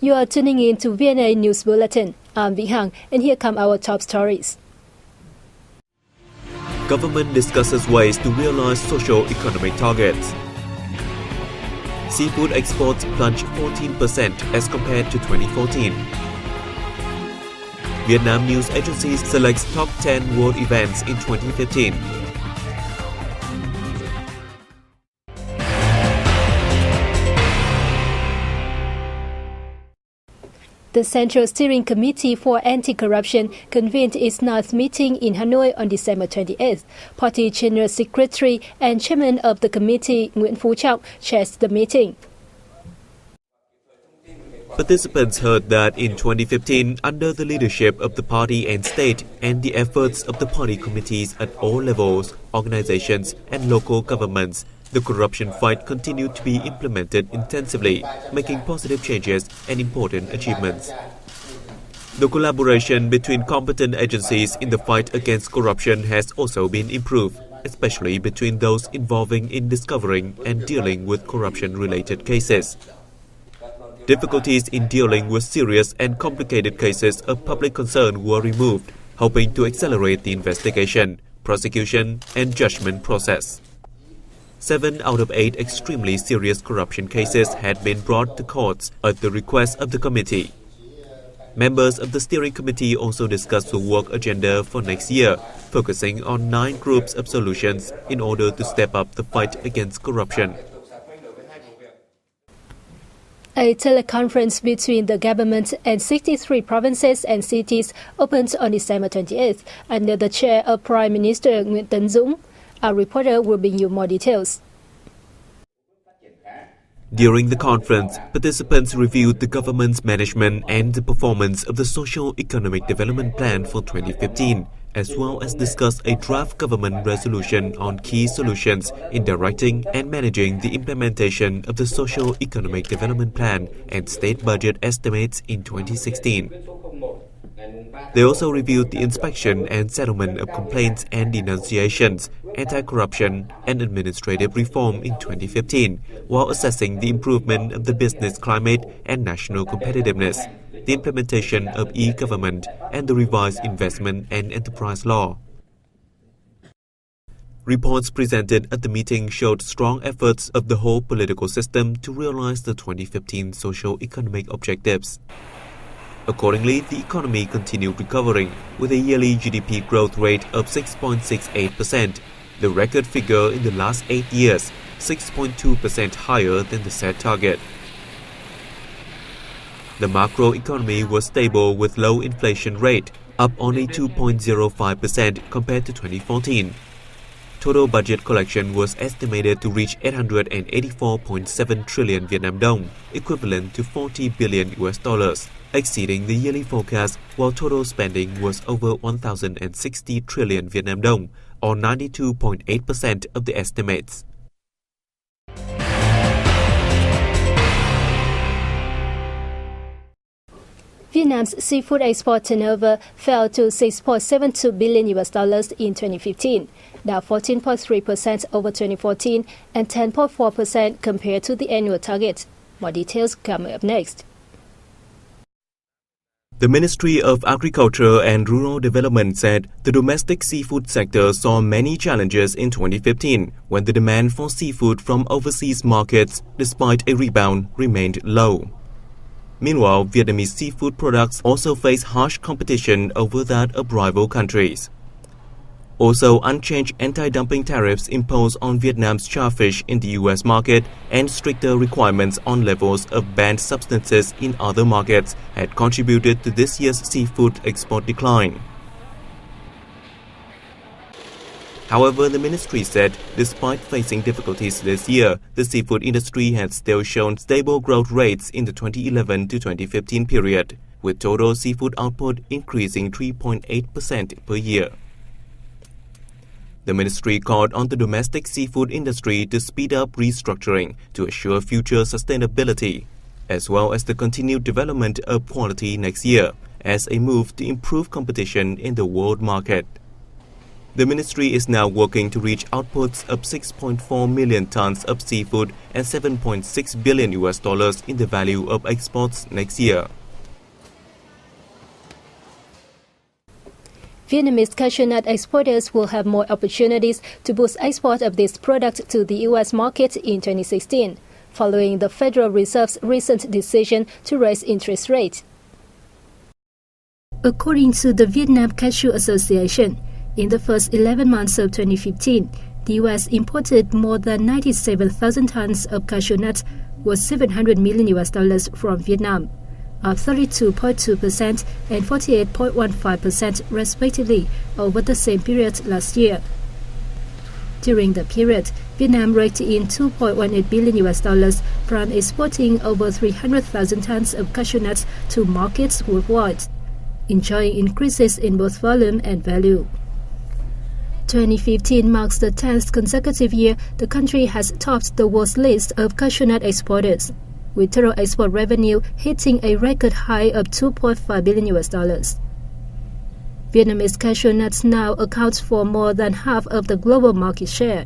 You are tuning in to VNA News Bulletin. I'm Vĩ Hằng, and here come our top stories. Government discusses ways to realize socio-economic targets. Seafood exports plunged 14% as compared to 2014. Vietnam News Agency selects top 10 world events in 2015. The Central Steering Committee for Anti-Corruption convened its ninth meeting in Hanoi on December 28th. Party General Secretary and Chairman of the committee, Nguyễn Phú Trọng, chairs the meeting. Participants heard that in 2015, under the leadership of the party and state and the efforts of the party committees at all levels, organizations and local governments, the corruption fight continued to be implemented intensively, making positive changes and important achievements. The collaboration between competent agencies in the fight against corruption has also been improved, especially between those involving in discovering and dealing with corruption-related cases. Difficulties in dealing with serious and complicated cases of public concern were removed, helping to accelerate the investigation, prosecution, and judgment process. 7 out of 8 extremely serious corruption cases had been brought to courts at the request of the committee. Members of the steering committee also discussed the work agenda for next year, focusing on 9 groups of solutions in order to step up the fight against corruption. A teleconference between the government and 63 provinces and cities opened on December 28th under the chair of Prime Minister Nguyễn Tấn Dũng. Our reporter will bring you more details. During the conference, participants reviewed the government's management and the performance of the Socio-Economic Development Plan for 2015, as well as discussed a draft government resolution on key solutions in directing and managing the implementation of the Socio-Economic Development Plan and state budget estimates in 2016. They also reviewed the inspection and settlement of complaints and denunciations, anti-corruption and administrative reform in 2015, while assessing the improvement of the business climate and national competitiveness, the implementation of e-government, and the revised investment and enterprise law. Reports presented at the meeting showed strong efforts of the whole political system to realize the 2015 socio-economic objectives. Accordingly, the economy continued recovering with a yearly GDP growth rate of 6.68%, the record figure in the last 8 years, 6.2% higher than the set target. The macroeconomy was stable with low inflation rate, up only 2.05% compared to 2014. Total budget collection was estimated to reach 884.7 trillion Vietnam dong, equivalent to $40 billion, exceeding the yearly forecast, while total spending was over 1,060 trillion Vietnam dong, or 92.8% of the estimates. Vietnam's seafood export turnover fell to $6.72 billion in 2015, down 14.3% over 2014 and 10.4% compared to the annual target. More details coming up next. The Ministry of Agriculture and Rural Development said the domestic seafood sector saw many challenges in 2015 when the demand for seafood from overseas markets, despite a rebound, remained low. Meanwhile, Vietnamese seafood products also face harsh competition over that of rival countries. Also, unchanged anti-dumping tariffs imposed on Vietnam's charfish in the U.S. market and stricter requirements on levels of banned substances in other markets had contributed to this year's seafood export decline. However, the ministry said, despite facing difficulties this year, the seafood industry has still shown stable growth rates in the 2011 to 2015 period, with total seafood output increasing 3.8% per year. The ministry called on the domestic seafood industry to speed up restructuring to assure future sustainability, as well as the continued development of quality next year, as a move to improve competition in the world market. The ministry is now working to reach outputs of 6.4 million tons of seafood and $7.6 billion in the value of exports next year. Vietnamese cashew nut exporters will have more opportunities to boost export of this product to the U.S. market in 2016, following the Federal Reserve's recent decision to raise interest rates. According to the Vietnam Cashew Association, in the first 11 months of 2015, the U.S. imported more than 97,000 tons of cashew nuts worth $700 million from Vietnam, up 32.2% and 48.15% respectively over the same period last year. During the period, Vietnam raked in $2.18 billion from exporting over 300,000 tons of cashew nuts to markets worldwide, enjoying increases in both volume and value. 2015 marks the 10th consecutive year the country has topped the world's list of cashew nut exporters, with total export revenue hitting a record high of $2.5 billion. Vietnamese cashew nuts now account for more than half of the global market share.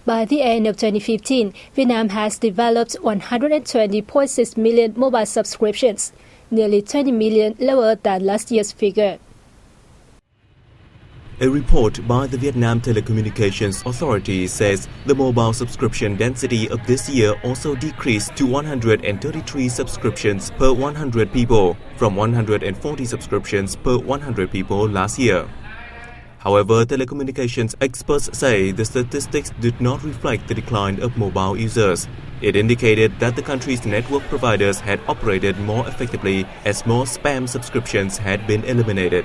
By the end of 2015, Vietnam has developed 120.6 million mobile subscriptions, nearly 20 million lower than last year's figure. A report by the Vietnam Telecommunications Authority says the mobile subscription density of this year also decreased to 133 subscriptions per 100 people from 140 subscriptions per 100 people last year. However, telecommunications experts say the statistics did not reflect the decline of mobile users. It indicated that the country's network providers had operated more effectively as more spam subscriptions had been eliminated.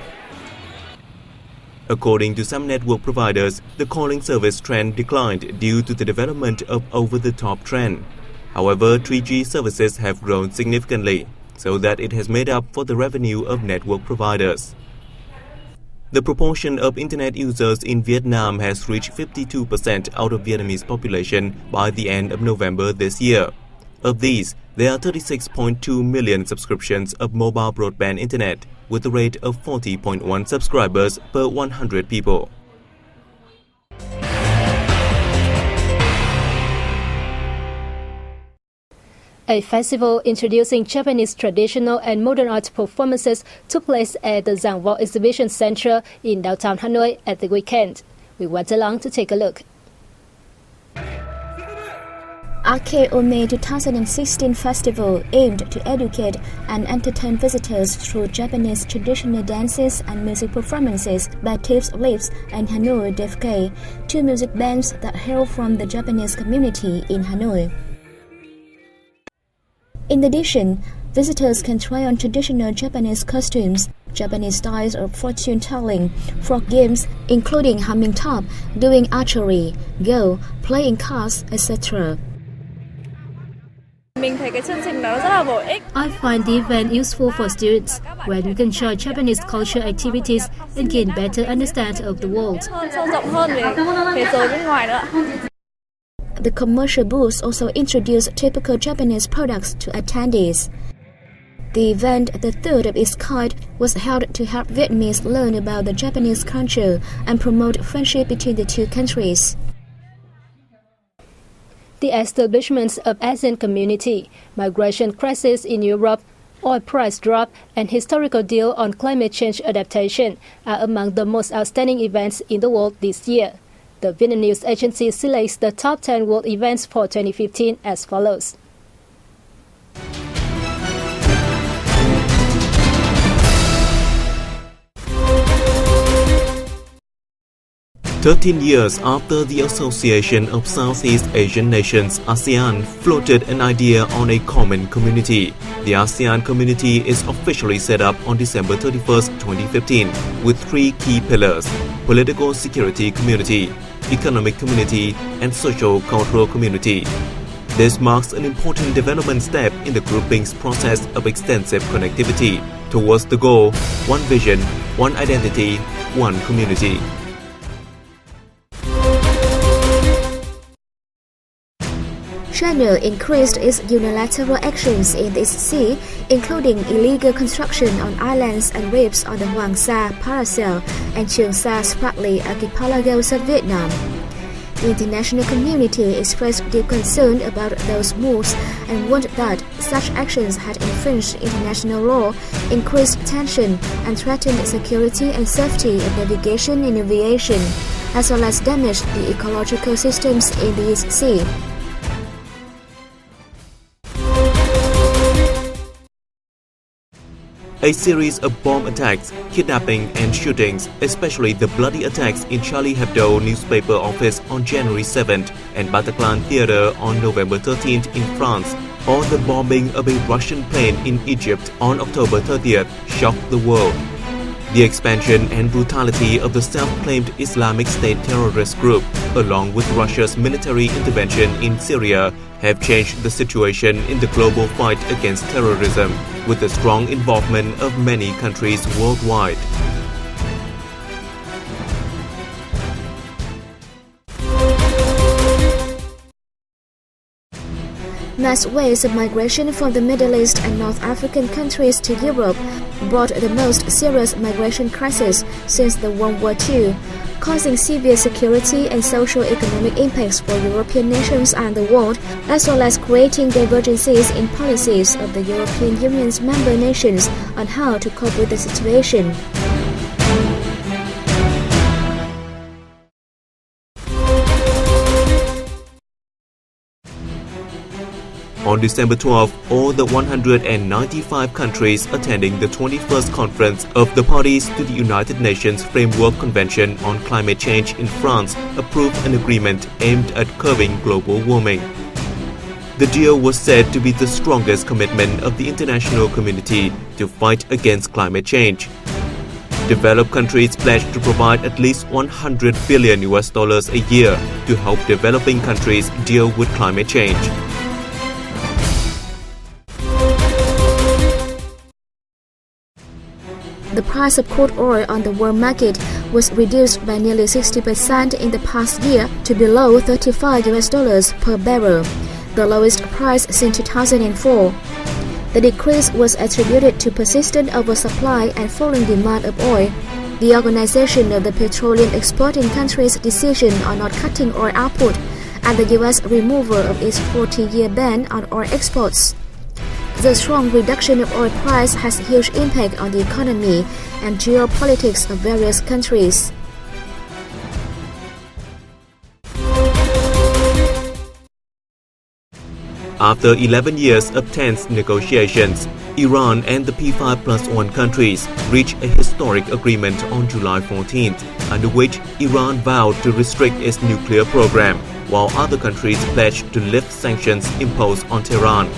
According to some network providers, the calling service trend declined due to the development of over-the-top trend. However, 3G services have grown significantly, so that it has made up for the revenue of network providers. The proportion of internet users in Vietnam has reached 52% out of Vietnamese population by the end of November this year. Of these, there are 36.2 million subscriptions of mobile broadband internet, with a rate of 40.1 subscribers per 100 people. A festival introducing Japanese traditional and modern art performances took place at the Giang Vo Exhibition Center in downtown Hanoi at the weekend. We went along to take a look. Arcade Ome 2016 festival aimed to educate and entertain visitors through Japanese traditional dances and music performances by Tips Lips and Hanoi DFK, two music bands that hail from the Japanese community in Hanoi. In addition, visitors can try on traditional Japanese costumes, Japanese styles of fortune-telling, folk games including humming top, doing archery, go, playing cards, etc. I find the event useful for students, where you can enjoy Japanese culture activities and gain better understanding of the world. The commercial booths also introduced typical Japanese products to attendees. The event, the third of its kind, was held to help Vietnamese learn about the Japanese culture and promote friendship between the two countries. The establishment of ASEAN community, migration crisis in Europe, oil price drop, and historical deal on climate change adaptation are among the most outstanding events in the world this year. The VNA News Agency selects the top 10 world events for 2015 as follows. "13 years after the Association of Southeast Asian Nations (ASEAN) floated an idea on a common community, the ASEAN community is officially set up on December 31, 2015, with three key pillars: political security community, economic community, and social-cultural community. This marks an important development step in the grouping's process of extensive connectivity towards the goal: one vision, one identity, one community. China increased its unilateral actions in this sea, including illegal construction on islands and reefs on the Hoàng Sa, Paracel, and Trường Sa Spratly archipelagos of Vietnam. The international community expressed deep concern about those moves and warned that such actions had infringed international law, increased tension, and threatened security and safety of navigation and aviation, as well as damaged the ecological systems in the East Sea. A series of bomb attacks, kidnapping and shootings, especially the bloody attacks in Charlie Hebdo newspaper office on January 7th and Bataclan Theatre on November 13th in France, or the bombing of a Russian plane in Egypt on October 30th shocked the world. The expansion and brutality of the self-claimed Islamic State terrorist group, along with Russia's military intervention in Syria, have changed the situation in the global fight against terrorism, with the strong involvement of many countries worldwide. Mass waves of migration from the Middle East and North African countries to Europe brought the most serious migration crisis since the World War II, causing severe security and socio-economic impacts for European nations and the world, as well as creating divergences in policies of the European Union's member nations on how to cope with the situation. On December 12, all the 195 countries attending the 21st Conference of the Parties to the United Nations Framework Convention on Climate Change in France approved an agreement aimed at curbing global warming. The deal was said to be the strongest commitment of the international community to fight against climate change. Developed countries pledged to provide at least $100 billion a year to help developing countries deal with climate change. The price of crude oil on the world market was reduced by nearly 60% in the past year to below $35 per barrel, the lowest price since 2004. The decrease was attributed to persistent oversupply and falling demand of oil, the Organization of the Petroleum Exporting Countries' decision on not cutting oil output, and the U.S. removal of its 40-year ban on oil exports. The strong reduction of oil price has a huge impact on the economy and geopolitics of various countries. After 11 years of tense negotiations, Iran and the P5+1 countries reached a historic agreement on July 14th, under which Iran vowed to restrict its nuclear program, while other countries pledged to lift sanctions imposed on Tehran.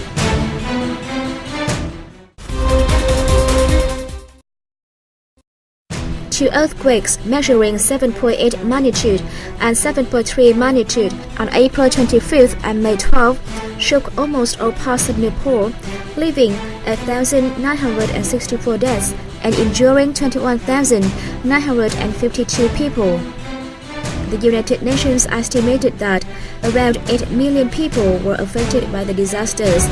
Two earthquakes measuring 7.8 magnitude and 7.3 magnitude on April 25th and May 12th shook almost all parts of Nepal, leaving 1,964 deaths and injuring 21,952 people. The United Nations estimated that around 8 million people were affected by the disasters.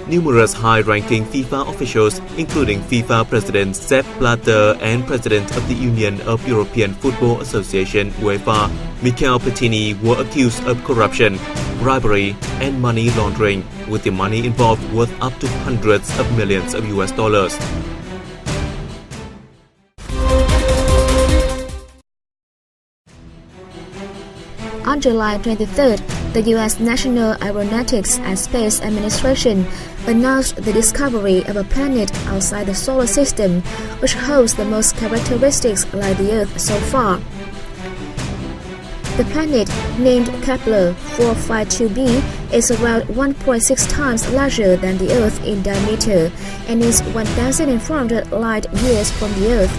Numerous high-ranking FIFA officials, including FIFA President Sepp Blatter and President of the Union of European Football Association (UEFA), Michel Platini, were accused of corruption, bribery, and money laundering, with the money involved worth up to hundreds of millions of US dollars. On July 23rd, the U.S. National Aeronautics and Space Administration announced the discovery of a planet outside the solar system, which holds the most characteristics like the Earth so far. The planet, named Kepler 452b, is around 1.6 times larger than the Earth in diameter and is 1,400 light years from the Earth.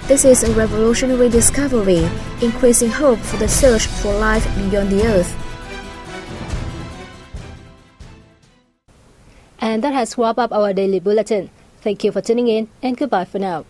This is a revolutionary discovery, increasing hope for the search for life beyond the Earth. And that has wrapped up our daily bulletin. Thank you for tuning in and goodbye for now.